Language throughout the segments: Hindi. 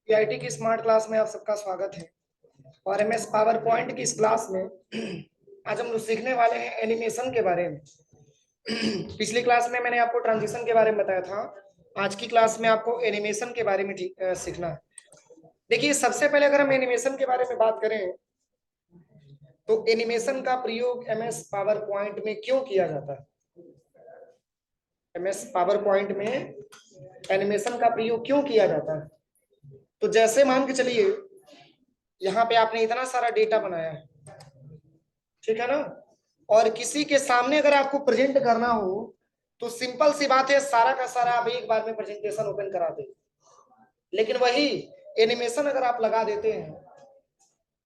पीआईटी की स्मार्ट क्लास में आप सबका स्वागत है। और एमएस पावर पॉइंट की इस क्लास में आज हम लोग सीखने वाले हैं एनिमेशन के बारे में। पिछली क्लास में मैंने आपको ट्रांजिशन के बारे में बताया था। आज की क्लास में आपको एनिमेशन के बारे में सीखना है। देखिए, सबसे पहले अगर हम एनिमेशन के बारे में बात करें तो एनिमेशन का प्रयोग एमएस पावर पॉइंट में क्यों किया जाता है। एमएस पावर पॉइंट में एनिमेशन का प्रयोग क्यों किया जाता है। तो जैसे मान के चलिए, यहाँ पे आपने इतना सारा डेटा बनाया है, ठीक है ना। और किसी के सामने अगर आपको प्रेजेंट करना हो तो सिंपल सी बात है, सारा का सारा आप एक बार में प्रेजेंटेशन ओपन करा दे। लेकिन वही एनिमेशन अगर आप लगा देते हैं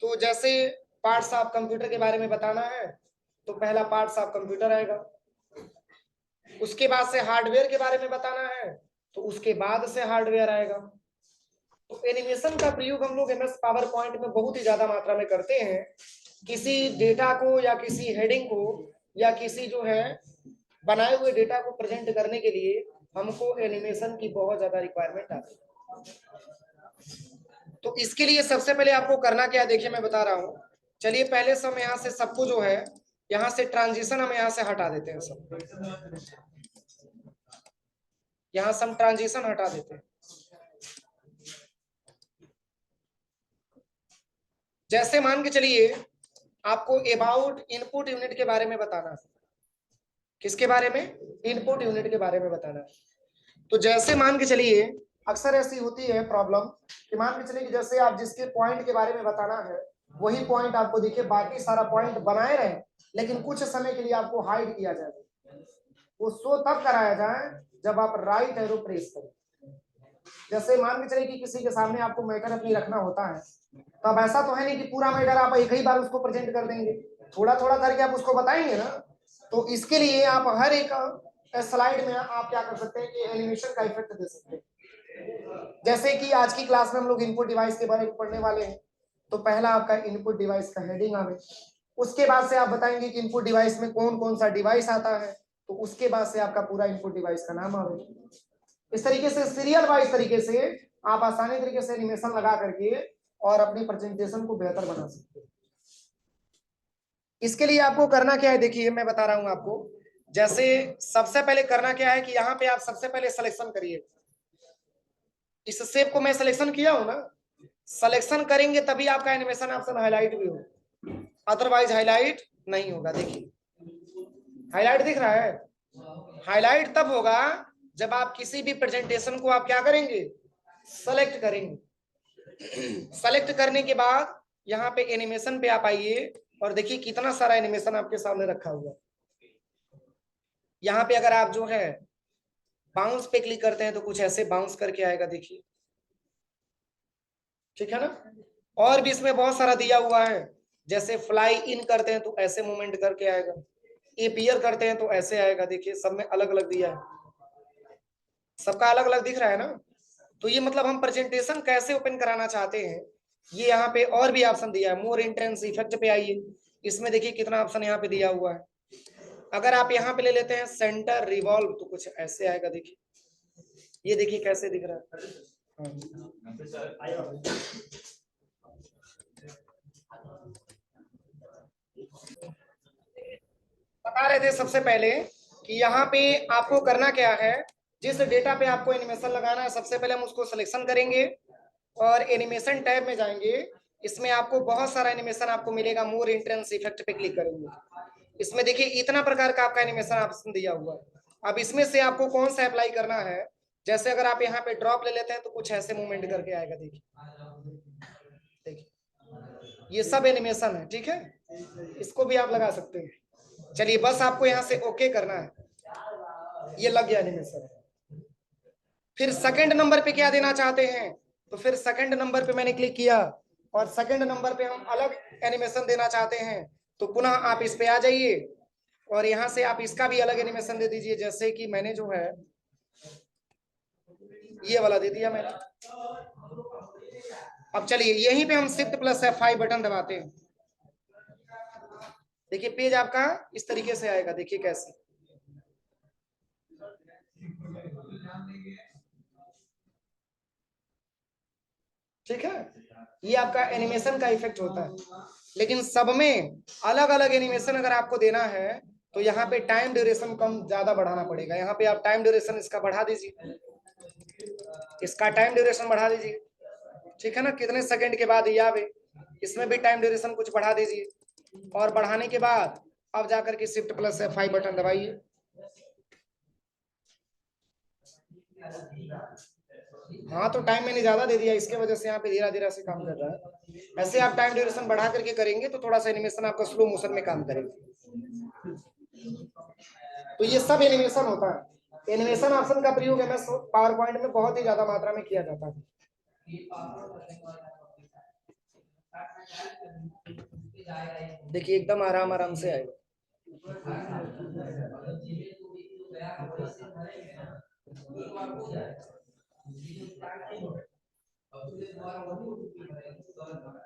तो जैसे पार्ट्स ऑफ कंप्यूटर के बारे में बताना है तो पहला पार्ट्स ऑफ कंप्यूटर आएगा, उसके बाद से हार्डवेयर के बारे में बताना है तो उसके बाद से हार्डवेयर आएगा। तो एनिमेशन का प्रयोग हम लोग एमएस पावर पॉइंट में बहुत ही ज्यादा मात्रा में करते हैं। किसी डेटा को या किसी हेडिंग को या किसी जो है बनाए हुए डेटा को प्रेजेंट करने के लिए हमको एनिमेशन की बहुत ज्यादा रिक्वायरमेंट आती है। तो इसके लिए सबसे पहले आपको करना क्या है, देखिए मैं बता रहा हूँ। चलिए पहले से हम यहाँ से सबको जो है यहाँ से ट्रांजिशन हम यहाँ से हटा देते हैं। सब यहाँ से हम ट्रांजिशन हटा देते हैं। जैसे मान के चलिए आपको अबाउट इनपुट यूनिट के बारे में बताना है। किसके बारे में? इनपुट यूनिट के बारे में बताना है। तो जैसे मान के चलिए अक्सर ऐसी होती है प्रॉब्लम कि मान के चलिए कि जैसे आप जिसके पॉइंट के बारे में बताना है वही पॉइंट आपको देखिए बाकी सारा पॉइंट बनाए रहे, लेकिन कुछ समय के लिए आपको हाइड किया जाए। वो शो तब कराया जाए जब आप राइट एरो प्रेस करें। जैसे मान के चलिए कि किसी के सामने आपको मैटर अपनी रखना होता है, तो अब ऐसा तो है नहीं कि पूरा मैटर आप एक ही बार उसको प्रेजेंट कर देंगे, थोड़ा थोड़ा करके आप उसको बताएंगे ना। तो इसके लिए आप हर एक स्लाइड में आप क्या कर सकते हैं कि एनिमेशन का इफेक्ट दे सकते हैं। जैसे कि आज की क्लास में हम लोग इनपुट डिवाइस के बारे में पढ़ने वाले हैं, तो पहला आपका इनपुट डिवाइस का हेडिंग आवे, उसके बाद से आप बताएंगे कि इनपुट डिवाइस में कौन कौन सा डिवाइस आता है, तो उसके बाद से आपका पूरा इनपुट डिवाइस का नाम आवे। इस तरीके से सीरियल वाइज तरीके से आप आसानी तरीके से एनिमेशन लगा करके और अपनी प्रेजेंटेशन को बेहतर बना सकते हैं। इसके लिए आपको करना क्या है, देखिए मैं बता रहा हूं आपको। जैसे सबसे पहले करना क्या है कि यहाँ पे आप सबसे पहले सिलेक्शन करिए। इस शेप को मैं सिलेक्शन किया हूं ना, सिलेक्शन करेंगे तभी आपका एनिमेशन ऑप्शन हाईलाइट भी होगा, अदरवाइज हाईलाइट नहीं होगा। देखिए हाईलाइट दिख रहा है। हाईलाइट तब होगा जब आप किसी भी प्रेजेंटेशन को आप क्या करेंगे, सेलेक्ट करेंगे। सेलेक्ट करने के बाद यहाँ पे एनिमेशन पे आप आइए और देखिए कितना सारा एनिमेशन आपके सामने रखा हुआ। यहाँ पे अगर आप जो है बाउंस पे क्लिक करते हैं तो कुछ ऐसे बाउंस करके आएगा, देखिए ठीक है ना। और भी इसमें बहुत सारा दिया हुआ है। जैसे फ्लाई इन करते हैं तो ऐसे मूवमेंट करके आएगा, एपियर करते हैं तो ऐसे आएगा। देखिए सब में अलग अलग दिया है, सबका अलग अलग दिख रहा है ना। तो ये मतलब हम प्रेजेंटेशन कैसे ओपन कराना चाहते हैं, ये यहाँ पे और भी ऑप्शन दिया है। मोर इंटेंस इफेक्ट पे आइए, इसमें देखिए कितना ऑप्शन यहाँ पे दिया हुआ है। अगर आप यहाँ पे ले लेते हैं सेंटर रिवॉल्व तो कुछ ऐसे आएगा। देखिए ये देखिए कैसे दिख रहा है। बता रहे थे सबसे पहले कि यहाँ पे आपको करना क्या है, जिस डेटा पे आपको एनिमेशन लगाना है सबसे पहले हम उसको सिलेक्शन करेंगे और एनिमेशन टैब में जाएंगे। इसमें आपको बहुत सारा एनिमेशन आपको मिलेगा। मोर इंटेंस इफेक्ट पे क्लिक करेंगे, इसमें देखिए इतना प्रकार का आपका एनिमेशन ऑप्शन दिया हुआ है। अब इसमें से आपको कौन सा अप्लाई करना है। जैसे अगर आप यहाँ पे ड्रॉप ले लेते हैं तो कुछ ऐसे मूवमेंट करके आएगा। देखिए देखिए ये सब एनिमेशन है, ठीक है, इसको भी आप लगा सकते हैं। चलिए बस आपको यहाँ से ओके करना है, ये लग गया एनिमेशन। फिर सेकंड नंबर पे क्या देना चाहते हैं, तो फिर सेकंड नंबर पे मैंने क्लिक किया और सेकंड नंबर पे हम अलग एनिमेशन देना चाहते हैं तो पुनः आप इस पे आ जाइए और यहाँ से आप इसका भी अलग एनिमेशन दे दीजिए। जैसे कि मैंने जो है ये वाला दे दिया मैंने। अब चलिए यहीं पे हम शिफ्ट प्लस F5 बटन दबाते हैं। देखिए पेज आपका इस तरीके से आएगा, देखिए कैसे। ठीक है, ये आपका एनिमेशन का इफेक्ट होता है। लेकिन सब में अलग अलग एनिमेशन अगर आपको देना है तो यहाँ पे टाइम ड्यूरेशन कम ज्यादा बढ़ाना पड़ेगा। यहाँ पे आप टाइम ड्यूरेशन इसका बढ़ा दीजिए, इसका टाइम ड्यूरेशन बढ़ा दीजिए, ठीक है ना, कितने सेकंड के बाद ये आवे, इसमें भी टाइम ड्यूरेशन कुछ बढ़ा दीजिए। और बढ़ाने के बाद अब जाकर के शिफ्ट प्लस F5 बटन दबाइए। हाँ, तो टाइम मैंने ज्यादा दे दिया, इसके वजह से यहाँ पे धीरे धीरे से काम कर रहा है। ऐसे आप टाइम ड्यूरेशन बढ़ा करके करेंगे तो थोड़ा सा एनिमेशन आपका स्लो मोशन में काम करेगा। तो ये सब एनिमेशन होता है। एनिमेशन ऑप्शन का प्रयोग MS पावर पॉइंट में बहुत ही ज्यादा मात्रा में किया जाता है। देखिए एकदम आराम आराम से आएगा।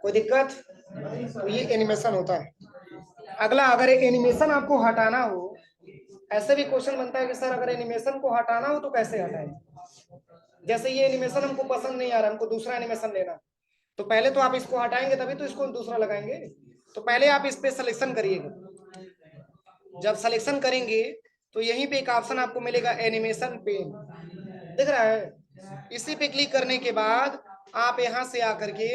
कोई दिक्कत? तो ये एनिमेशन होता है। अगला, अगर एनिमेशन आपको हटाना हो, ऐसे भी क्वेश्चन बनता है कि सर अगर एनिमेशन को हटाना हो तो कैसे हटाएं। जैसे ये एनिमेशन हमको पसंद नहीं आ रहा, हमको दूसरा एनिमेशन लेना, तो पहले तो आप इसको हटाएंगे तभी तो इसको दूसरा लगाएंगे। तो पहले आप इस पे सिलेक्शन करिएगा। जब सिलेक्शन करेंगे तो यहीं पे एक ऑप्शन आपको मिलेगा एनिमेशन पेन, दिख रहा है? इसी पे क्लिक करने के बाद आप यहाँ से आकर के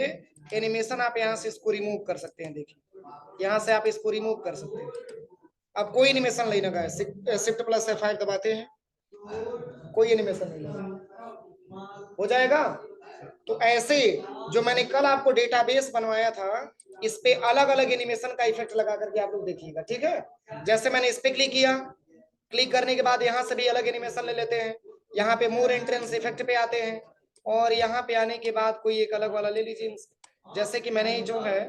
एनिमेशन, आप यहाँ से इसको रिमूव कर सकते हैं। देखिए यहाँ से आप इसको रिमूव कर सकते हैं। अब कोई एनिमेशन नहीं लगा है, शिफ्ट प्लस F5 दबाते हैं, कोई एनिमेशन नहीं लगा, हो जाएगा। तो ऐसे जो मैंने कल आपको डेटाबेस बनवाया था, इस पे अलग अलग एनिमेशन का इफेक्ट लगा करके आप लोग देखिएगा, ठीक है। जैसे मैंने इस पे क्लिक किया, क्लिक करने के बाद यहाँ से भी अलग एनिमेशन ले लेते हैं। यहाँ पे मोर एंट्रेंस इफेक्ट पे आते हैं, और यहाँ पे आने के बाद कोई एक अलग वाला ले लीजिए। जैसे कि मैंने जो है,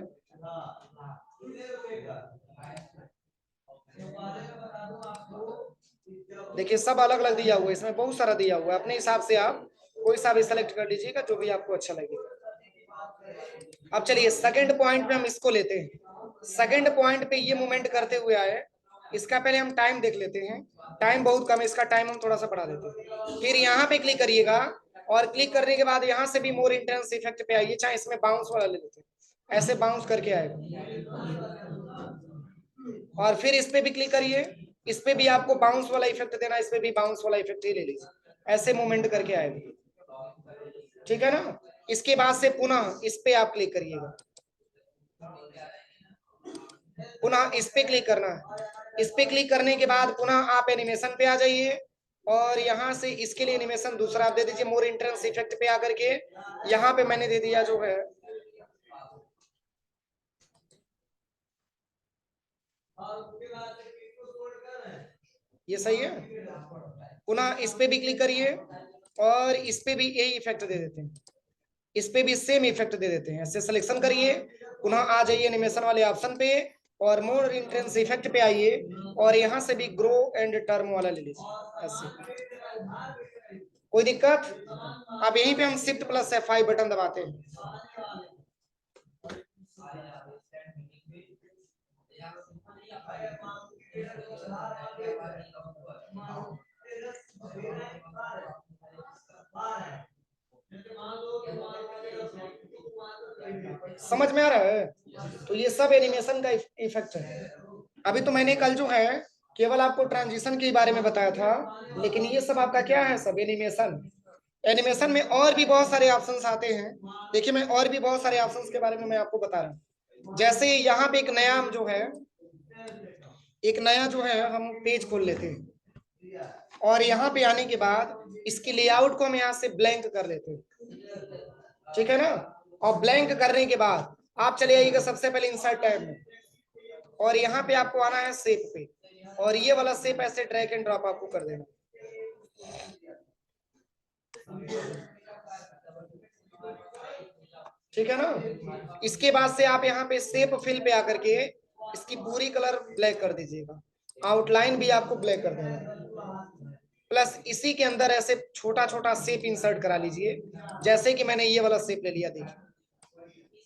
देखिए सब अलग अलग दिया हुआ है, इसमें बहुत सारा दिया हुआ है। अपने हिसाब से आप कोई सा भी सेलेक्ट कर लीजिएगा जो भी आपको अच्छा लगेगा। अब चलिए सेकंड पॉइंट पे हम इसको लेते हैं। सेकंड पॉइंट पे ये मूवमेंट करते हुए आए, इसका पहले हम टाइम देख लेते हैं। टाइम बहुत कम है, इसका टाइम हम थोड़ा सा बढ़ा देते हैं। फिर यहाँ पे क्लिक करिएगा, और क्लिक करने के बाद यहाँ से भी मोर इंटेंस इफेक्ट पे आइए, चाहे इसमें बाउंस वाला ले लेते हैं, ऐसे बाउंस करके आएगा। और फिर इस पे भी क्लिक करिए, इस पे भी आपको बाउंस वाला इफेक्ट देना, इस पे भी बाउंस वाला इफेक्ट ही ले लीजिए, ऐसे मूवमेंट करके आएगा, ठीक है ना। इसके बाद से पुनः इस पे आप क्लिक करिएगा, पुनः इस पे क्लिक करना है। इस पे क्लिक करने के बाद पुनः आप एनिमेशन पे आ जाइए, और यहाँ से इसके लिए एनिमेशन दूसरा आप दे दीजिए, मोर इंट्रेंस इफेक्ट पे आकर के यहाँ पे मैंने दे दिया जो है, ये सही है। पुनः इस पे भी क्लिक करिए, और इस पे भी यही इफेक्ट दे देते हैं, इस पे भी सेम इफेक्ट दे देते हैं। ऐसे सिलेक्शन करिए, पुनः आ जाइए एनिमेशन वाले ऑप्शन पे, और मोर इंट्रेंस इफेक्ट पे आइए, और यहाँ से भी ग्रो एंड टर्म वाला ले लीजिए ऐसे। कोई दिक्कत? अब यहीं पे हम शिफ्ट प्लस F5 बटन दबाते हैं। समझ में आ रहा है? तो ये सब एनिमेशन का इफेक्ट है। अभी तो मैंने कल जो है केवल आपको ट्रांजिशन के बारे में बताया था, लेकिन ये सब आपका क्या है, सब एनिमेशन। एनिमेशन में और भी बहुत सारे ऑप्शंस आते हैं। देखिए मैं और भी बहुत सारे ऑप्शंस के बारे में मैं आपको बता रहा हूँ। जैसे यहाँ पे एक नया जो है, एक नया जो है हम पेज खोल लेते हैं, और यहाँ पे आने के बाद इसकी लेआउट को हम यहाँ से ब्लैंक कर लेते हैं, ठीक है ना। और ब्लैंक करने के बाद आप चले आइएगा सबसे पहले इंसर्ट टैब में, और यहाँ पे आपको आना है शेप पे, और ये वाला शेप ऐसे ड्रैग एंड ड्रॉप आपको कर देना, ठीक है ना। इसके बाद से आप यहाँ पे शेप फिल पे आकर के इसकी पूरी कलर ब्लैक कर दीजिएगा, आउटलाइन भी आपको ब्लैक कर देना, प्लस इसी के अंदर ऐसे छोटा छोटा शेप इंसर्ट करा लीजिए। जैसे कि मैंने ये वाला शेप ले लिया, देखिए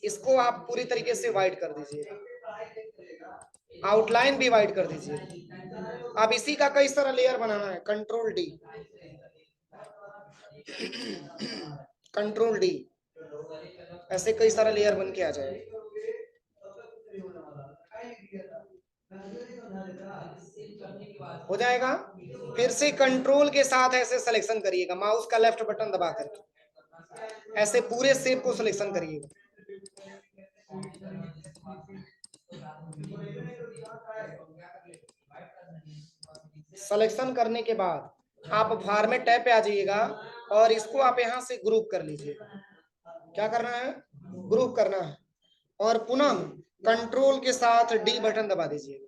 इसको आप पूरी तरीके से व्हाइट कर दीजिए, आउटलाइन भी व्हाइट कर दीजिए। अब इसी का कई सारा लेयर बनाना है, कंट्रोल डी, कंट्रोल डी, ऐसे कई सारा लेयर बन के आ जाएगा। हो जाएगा। फिर से कंट्रोल के साथ ऐसे सिलेक्शन करिएगा, माउस का लेफ्ट बटन दबा करके ऐसे पूरे शेप को सिलेक्शन करिएगा। सिलेक्शन करने के बाद आप फॉर्मेट टैब पे आ जाइएगा और इसको आप यहां से ग्रुप कर लीजिएगा। क्या करना है? ग्रुप करना है। और पुनः कंट्रोल के साथ डी बटन दबा दीजिएगा।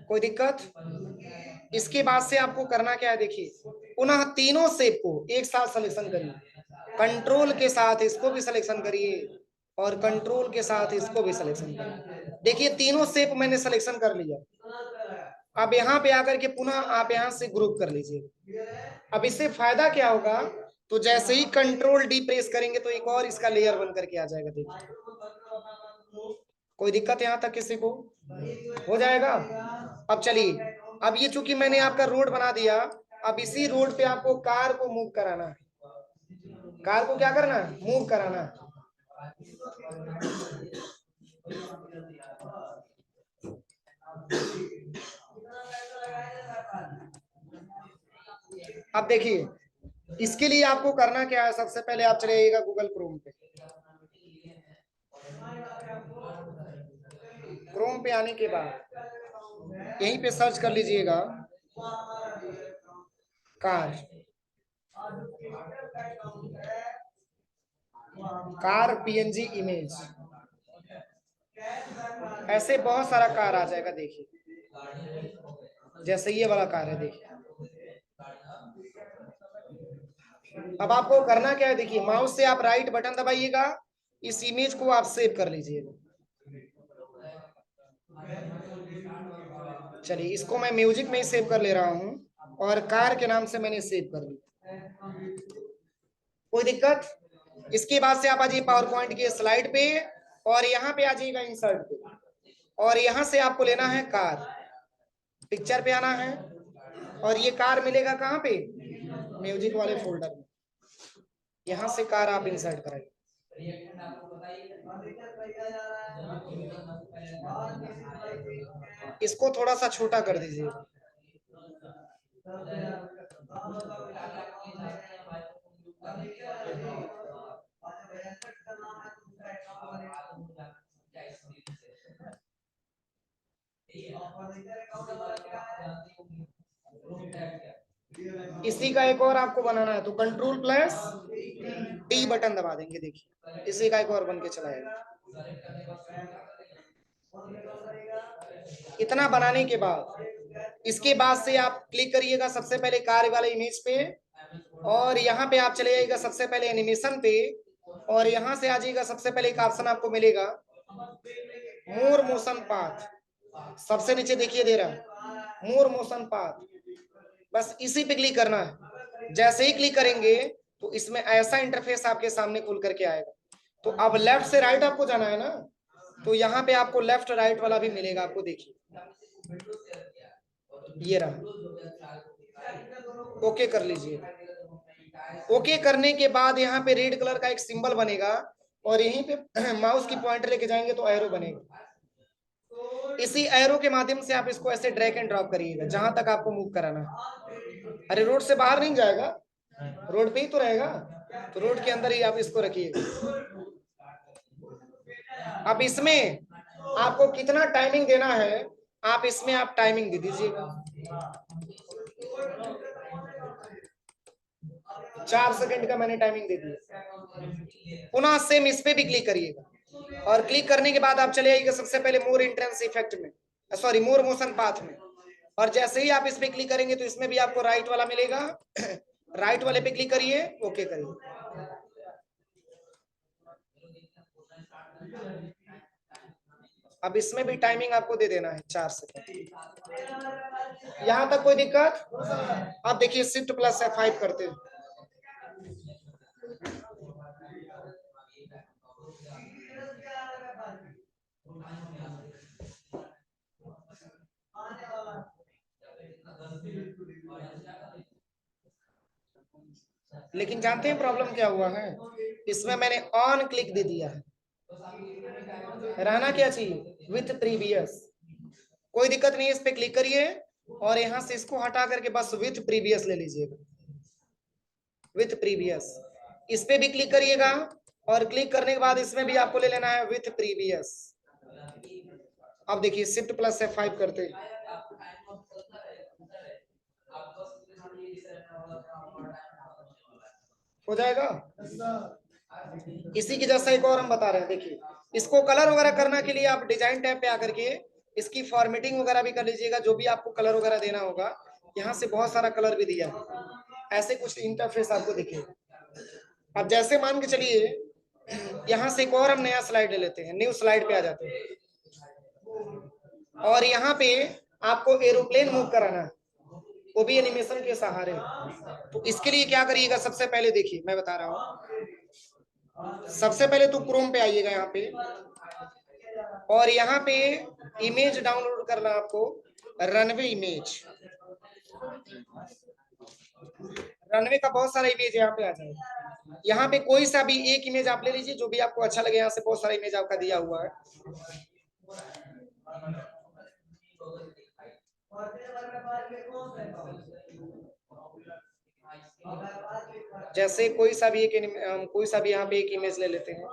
कोई दिक्कत? इसके बाद से आपको करना क्या है, देखिए पुनः तीनों शेप को एक साथ सिलेक्शन करिए। कंट्रोल के साथ इसको भी सिलेक्शन करिए और कंट्रोल के साथ इसको भी सिलेक्शन करिए। देखिए तीनों शेप मैंने सिलेक्शन कर लिया। अब यहाँ पे आकर के पुनः आप यहाँ से ग्रुप कर लीजिए। अब इससे फायदा क्या होगा, तो जैसे ही कंट्रोल डी प्रेस करेंगे तो एक और इसका लेयर बन करके आ जाएगा। देखिए कोई दिक्कत यहाँ तक किसी को? हो जाएगा। अब चलिए, अब ये चूंकि मैंने आपका रोड बना दिया, अब इसी रोड पे आपको कार को मूव कराना है। कार को क्या करना है? मूव कराना है। अब देखिए इसके लिए आपको करना क्या है, सबसे पहले आप चले जाइएगा गूगल क्रोम पे। क्रोम पे आने के बाद यहीं पे सर्च कर लीजिएगा कार। कार पीएनजी इमेज, ऐसे बहुत सारा कार आ जाएगा। देखिए जैसे ये वाला कार है, देखिए। अब आपको करना क्या है, देखिए माउस से आप राइट बटन दबाइएगा, इस इमेज को आप सेव कर लीजिएगा। चलिए इसको मैं म्यूजिक में ही सेव कर ले रहा हूं और कार के नाम से मैंने सेव कर लिया। कोई दिक्कत? इसके बाद से आप आ जाइए पावर पॉइंट की स्लाइड पे और यहाँ पे आ जाइएगा इंसर्ट पे, और यहाँ से आपको लेना है कार, पिक्चर पे आना है और ये कार मिलेगा कहाँ पे? म्यूजिक वाले फोल्डर में। यहाँ से कार आप इंसर्ट करेंगे। इसको थोड़ा सा छोटा कर दीजिए। इसी का एक और आपको बनाना है, तो कंट्रोल प्लस डी बटन दबा देंगे। देखिए इसी का एक और बन के चलाएगा। इतना बनाने के बाद इसके बाद से आप क्लिक करिएगा सबसे पहले कार वाले इमेज पे और यहाँ पे आप चले जाइएगा सबसे पहले एनिमेशन पे और यहाँ से आ जाइएगा सबसे पहले एक ऑप्शन आपको मिलेगा मोर मोशन पाथ। सबसे नीचे देखिए दे रहा है मोर मोशन पाथ, बस इसी पे क्लिक करना है। जैसे ही क्लिक करेंगे तो इसमें ऐसा इंटरफेस आपके सामने खुल करके आएगा। तो अब लेफ्ट से राइट आपको जाना है ना, तो यहाँ पे आपको लेफ्ट राइट वाला भी मिलेगा आपको। देखिए ये रहा, ओके कर लीजिए। ओके करने के बाद यहाँ पे रेड कलर का एक सिंबल बनेगा और यहीं पे माउस की पॉइंटर लेके जाएंगे तो एरो बनेगा। इसी एरो के माध्यम से आप इसको ऐसे ड्रैग एंड ड्रॉप करिएगा जहां तक आपको मूव कराना है। अरे रोड से बाहर नहीं जाएगा, रोड पे ही तो रहेगा, तो रोड के अंदर ही आप इसको रखिएगा। अब इसमें आपको कितना टाइमिंग देना है, आप इसमें आप टाइमिंग दे दीजिएगा। 4 सेकंड का मैंने टाइमिंग दे दिया। पुनः सेम इस पे भी क्लिक करिएगा और क्लिक करने के बाद आप चले आइएगा सबसे पहले मोर इंट्रेंस इफेक्ट में, सॉरी मोर मोशन पाथ में, और जैसे ही आप इस पे क्लिक करेंगे तो इसमें भी आपको राइट वाला मिलेगा। राइट वाले पे क्लिक करिए, ओके करिए। अब इसमें भी टाइमिंग आपको दे देना है 4 सेकंड। यहां तक कोई दिक्कत? अब देखिए शिफ्ट प्लस F5 करते हैं। लेकिन जानते हैं प्रॉब्लम क्या हुआ है, इसमें मैंने ऑन क्लिक दे दिया है, रहना क्या चाहिए विथ प्रीवियस। कोई दिक्कत नहीं है, इस पे क्लिक करिए और यहां से इसको हटा करके बस विथ प्रीवियस ले लीजिएगा, विथ प्रीवियस। इस पे भी क्लिक करिएगा और क्लिक करने के बाद इसमें भी आपको ले लेना है विथ प्रीवियस। अब देखिए शिफ्ट प्लस F5 करते हो जाएगा। इसी की जैसा एक और हम बता रहे हैं, देखिए इसको कलर वगैरह करने के लिए आप डिजाइन टैब पे आकर के इसकी फॉर्मेटिंग वगैरह भी कर लीजिएगा, जो भी आपको कलर वगैरह देना होगा। यहाँ से बहुत सारा कलर भी दिया है, ऐसे कुछ इंटरफेस आपको दिखेगा। अब जैसे मान के चलिए यहाँ से एक और हम नया स्लाइड ले लेते हैं, न्यू स्लाइड पे आ जाते हैं और यहाँ पे आपको एरोप्लेन मूव कराना है, वो भी एनिमेशन के सहारे। तो इसके लिए क्या करिएगा, सबसे पहले देखिए मैं बता रहा हूँ, सबसे पहले तो क्रोम पे आइएगा यहाँ पे और यहाँ पे इमेज डाउनलोड करना आपको, रनवे इमेज। रनवे का बहुत सारा इमेज यहाँ पे आ जाएगा, यहाँ पे कोई सा भी एक इमेज आप ले लीजिए जो भी आपको अच्छा लगे, यहाँ से बहुत सारा इमेज आपका दिया हुआ है। जैसे कोई सा भी यहाँ पे एक इमेज ले लेते हैं।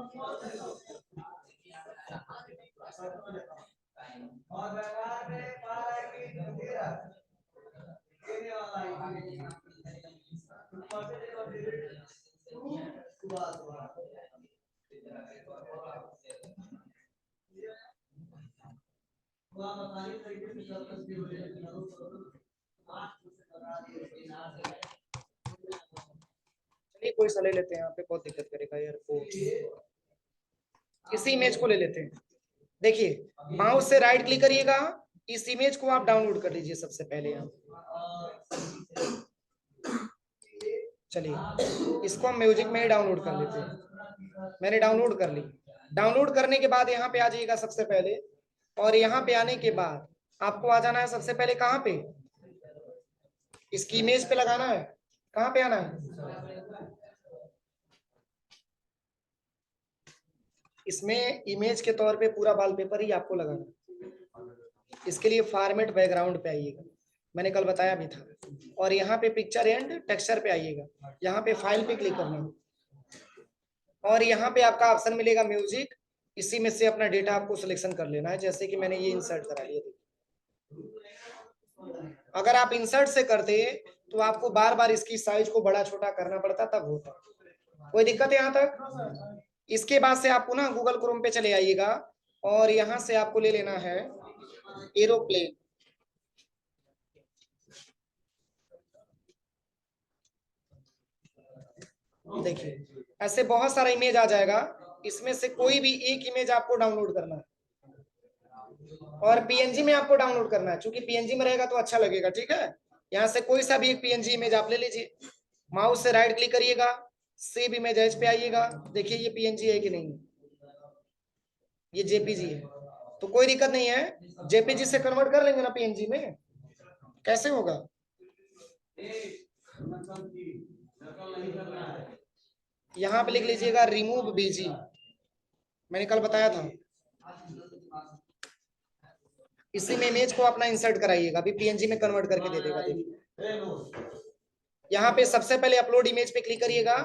चलिए कोई सा ले लेते हैं, यहाँ पे बहुत दिक्कत करेगा यार, इसी इमेज को ले लेते हैं। देखिए माउस से राइट क्लिक करिएगा, इस इमेज को आप डाउनलोड कर लीजिए सबसे पहले। यहाँ चलिए इसको हम म्यूजिक में ही डाउनलोड कर लेते हैं, मैंने डाउनलोड कर ली। डाउनलोड करने के बाद यहाँ पे आ जाइएगा सबसे पहले, और यहाँ पे आने के बाद आपको आ जाना है सबसे पहले कहाँ पे, इसकी इमेज पे लगाना है। कहाँ पे आना है, इसमें इमेज के तौर पे पूरा वॉलपेपर ही आपको लगाना। इसके लिए फॉर्मेट बैकग्राउंड पे आइएगा, मैंने कल बताया भी था, और यहाँ पे पिक्चर एंड टेक्सचर पे आइएगा, यहाँ पे फाइल पे क्लिक करना है और यहाँ पे आपका ऑप्शन मिलेगा म्यूजिक। इसी में से अपना डेटा आपको सिलेक्शन कर लेना है, जैसे कि मैंने ये इंसर्ट करा लिया। अगर आप इंसर्ट से करते तो आपको बार बार इसकी साइज को बड़ा छोटा करना पड़ता, तब होता। कोई दिक्कत है यहाँ तक? इसके बाद से आपको ना गूगल क्रोम पे चले आइएगा और यहाँ से आपको ले लेना है एरोप्लेन। देखिए ऐसे बहुत सारा इमेज आ जाएगा, इसमें से कोई भी एक इमेज आपको डाउनलोड करना है और पीएनजी में आपको डाउनलोड करना है, क्योंकि पीएनजी में रहेगा तो अच्छा लगेगा। ठीक है, यहाँ से कोई सा भी एक पीएनजी इमेज आप ले लीजिए, माउस से राइट क्लिक करिएगा, सेव इमेज एज पे आइएगा। देखिए ये पीएनजी है कि नहीं, ये जेपीजी है, तो कोई दिक्कत नहीं है, जेपीजी से कन्वर्ट कर लेंगे ना पीएनजी में। कैसे होगा, यहाँ पे लिख लीजिएगा रिमूव बीजी, मैंने कल बताया था। इसी में इमेज को अपना इंसर्ट कराइएगा, अभी पीएनजी में कन्वर्ट करके दे देगा। देखिए यहाँ पे सबसे पहले अपलोड इमेज पे क्लिक करिएगा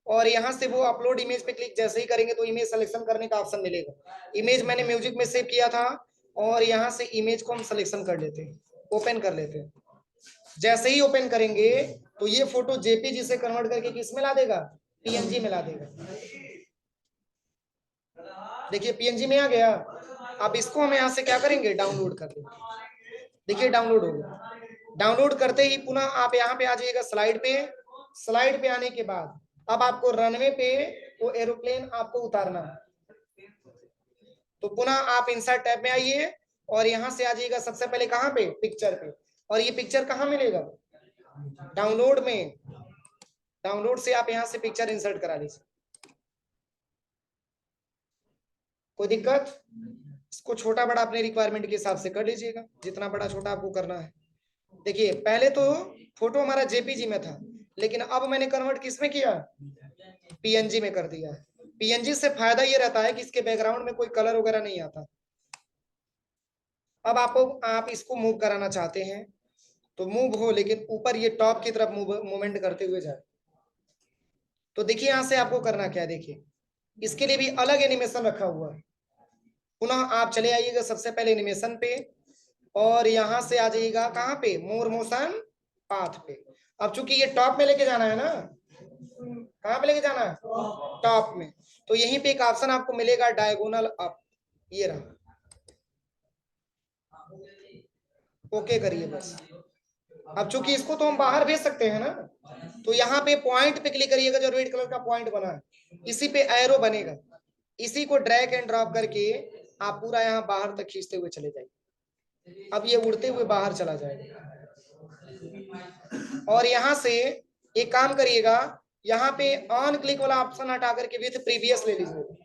और यहाँ से वो अपलोड इमेज पे क्लिक जैसे ही करेंगे तो इमेज सिलेक्शन करने का ऑप्शन मिलेगा। इमेज मैंने म्यूजिक में सेव किया था और यहाँ से इमेज को हम सिलेक्शन कर लेते हैं, ओपन कर लेते हैं। जैसे ही ओपन करेंगे तो ये फोटो जेपीजी से कन्वर्ट करके किस में ला देगा, पीएनजी में ला देगा। देखिए पीएनजी में आ गया। अब इसको हम यहाँ से क्या करेंगे, डाउनलोड कर लेंगे। देखिए डाउनलोड हो गया। डाउनलोड करते ही पुनः आप यहाँ पे आ जाइएगा स्लाइड पे। स्लाइड पे आने के बाद अब आपको रनवे पे वो एरोप्लेन आपको उतारना है, तो पुनः आप इंसर्ट टैब में आइए और यहाँ से आ जाइएगा सबसे पहले कहाँ पे, पिक्चर पे। और ये पिक्चर कहाँ मिलेगा, डाउनलोड में। डाउनलोड से आप यहाँ से पिक्चर इंसर्ट करा लीजिए। कोई दिक्कत, इसको छोटा बड़ा अपने रिक्वायरमेंट के हिसाब से कर लीजिएगा, जितना बड़ा छोटा आपको करना है। देखिए पहले तो फोटो हमारा जेपीजी में था, लेकिन अब मैंने कन्वर्ट किस में किया, पीएनजी में कर दिया। पीएनजी से फायदा ये रहता है कि इसके बैकग्राउंड में कोई कलर वगैरह नहीं आता। अब आप इसको मूव कराना चाहते हैं तो मूव हो, लेकिन ऊपर ये टॉप की तरफ मूवमेंट करते हुए जाए। तो देखिए यहां से आपको करना क्या है, देखिए इसके लिए भी अलग एनिमेशन रखा हुआ है। पुनः आप चले आइएगा सबसे पहले एनिमेशन पे, और यहां से आ जाइएगा कहां पे, मोर मोशन पाथ पे। अब चूंकि ये टॉप में लेके जाना है ना, कहां पे लेके जाना है, टॉप में, तो यहीं पे एक ऑप्शन आपको मिलेगा डायगोनल अप, ये रहा। ओके करिए बस। अब चूंकि इसको तो हम बाहर भेज सकते हैं ना, तो यहाँ पे पॉइंट पे क्लिक करिएगा, जो रेड कलर का पॉइंट बना है इसी पे एरो बनेगा, इसी को ड्रैग एंड ड्रॉप करके आप पूरा यहाँ बाहर तक खींचते हुए चले जाइए। अब ये उड़ते हुए बाहर चला जाएगा। और यहाँ से एक काम करिएगा, यहाँ पे ऑन क्लिक वाला ऑप्शन हटा करके विथ प्रीवियस ले लीजिए।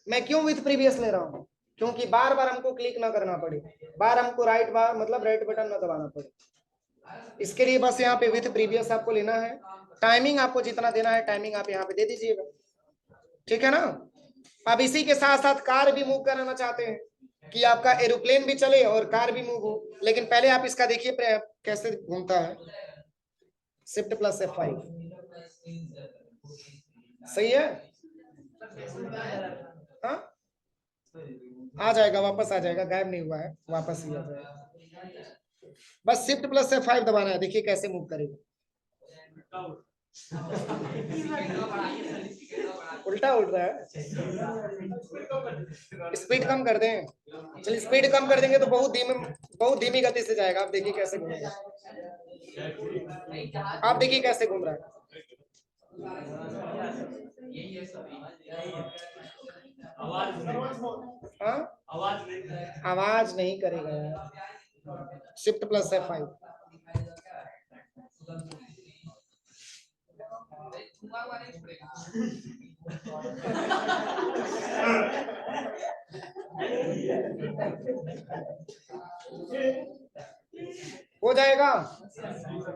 मैं क्यों विथ प्रीवियस ले रहा हूँ, क्योंकि बार बार हमको क्लिक ना करना पड़े, बार हमको राइट बार मतलब राइट बटन ना दबाना पड़े। इसके लिए बस यहाँ पे विथ प्रीवियस आपको लेना है। टाइमिंग आपको जितना देना है टाइमिंग आप यहाँ पे दे दीजिएगा, ठीक है ना। अब इसी के साथ साथ कार भी मूव कराना चाहते हैं कि आपका एरोप्लेन भी चले और कार भी मूव हो, लेकिन पहले आप इसका देखिए कैसे घूमता है। शिफ्ट प्लस F5, सही है। हाँ आ जाएगा, वापस आ जाएगा, गायब नहीं हुआ है, वापस ही आ जाएगा। बस शिफ्ट प्लस F5 दबाना है, देखिए कैसे मूव करेगा। उल्टा उड़ रहा है, स्पीड कम कर दें, चलिए स्पीड कम कर देंगे तो बहुत धीमी गति से जाएगा। आप देखिए कैसे घूमेगा, आप देखिए कैसे घूम रहा है। हाँ आवाज नहीं करेगा यार, शिफ्ट प्लस F5। हो जाएगा।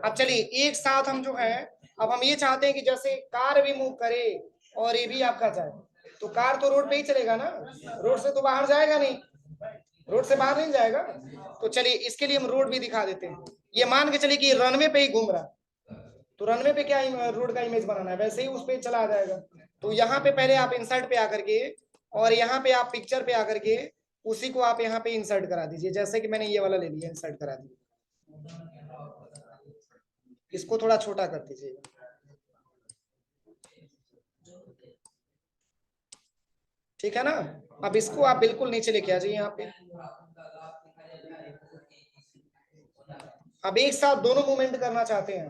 अब चलिए एक साथ हम जो है, अब हम ये चाहते हैं कि जैसे कार भी मूव करे और ये भी आपका जाए, तो कार तो रोड पे ही चलेगा ना, रोड से तो बाहर जाएगा नहीं, रोड से बाहर नहीं जाएगा। तो चलिए इसके लिए हम रोड भी दिखा देते हैं। ये मान के चलिए कि रनवे पे ही घूम रहा, तो रनवे पे क्या रोड का इमेज बनाना है, वैसे ही उस पे चला जाएगा। तो यहाँ पे पहले आप इंसर्ट पे आकर के, और यहाँ पे आप पिक्चर पे आकर के उसी को आप यहाँ पे इंसर्ट करा दीजिए, जैसे कि मैंने ये वाला ले लिया, इंसर्ट करा दिया। इसको थोड़ा छोटा कर दीजिए, ठीक है ना। अब इसको आप बिल्कुल नीचे लेके आ जाइए यहाँ पे। अब एक साथ दोनों मूवमेंट करना चाहते हैं,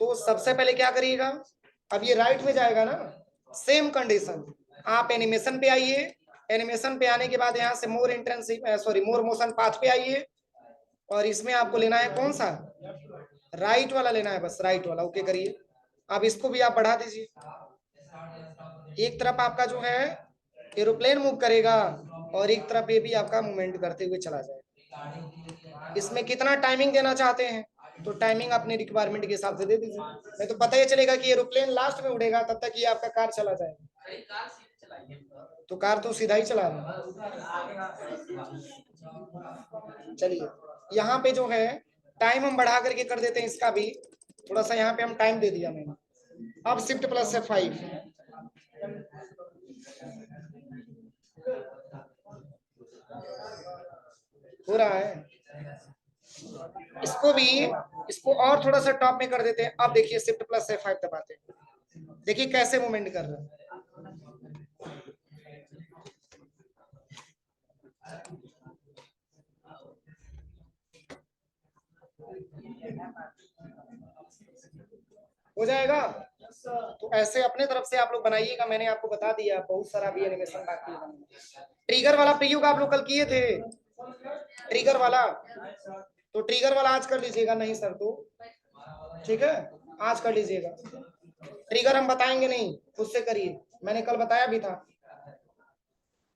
तो सबसे पहले क्या करिएगा, अब ये राइट में जाएगा ना, सेम कंडीशन, आप एनिमेशन पे आइए, एनिमेशन पे आने के बाद यहाँ से मोर इंटेंसिव सॉरी मोर मोशन पाथ पे आइए, और इसमें आपको लेना है कौन सा, राइट वाला लेना है, बस राइट वाला, ओके करिए। अब इसको भी आप बढ़ा दीजिए, एक तरफ आपका जो है एरोप्लेन मूव करेगा और एक तरफ ये भी आपका मूवमेंट करते हुए चला जाएगा। इसमें कितना टाइमिंग देना चाहते हैं, तो टाइमिंग अपने रिक्वायरमेंट के हिसाब से दे दीजिए, नहीं तो पता ही चलेगा कि एरोप्लेन लास्ट में उड़ेगा, तब तक ये आपका कार चला जाएगा। तो कार तो सीधा ही चला रहा है। चलिए यहाँ पे जो है टाइम हम बढ़ा करके कर देते हैं, इसका भी थोड़ा सा यहाँ पे हम टाइम दे दिया मैंने। अब शिफ्ट प्लस F5, हो रहा है। इसको और थोड़ा सा टॉप में कर देते हैं। अब देखिए शिफ्ट प्लस F5 दबाते हैं, देखिए कैसे मूवमेंट कर रहा है। हो जाएगा। तो ऐसे अपने तरफ से आप लोग बनाइएगा, मैंने आपको बता दिया बहुत सारा भी एनिमेशन बाकी है। ट्रिगर वाला पीयू का आप लोग कल किए थे, ट्रिगर वाला, तो ट्रिगर वाला आज कर लीजिएगा, नहीं सर तो ठीक है आज कर लीजिएगा। ट्रिगर हम बताएंगे नहीं, खुद से करिए, मैंने कल बताया भी था,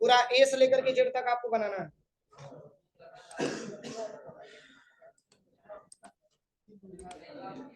पूरा ए से लेकर के जेड तक आपको बनाना है।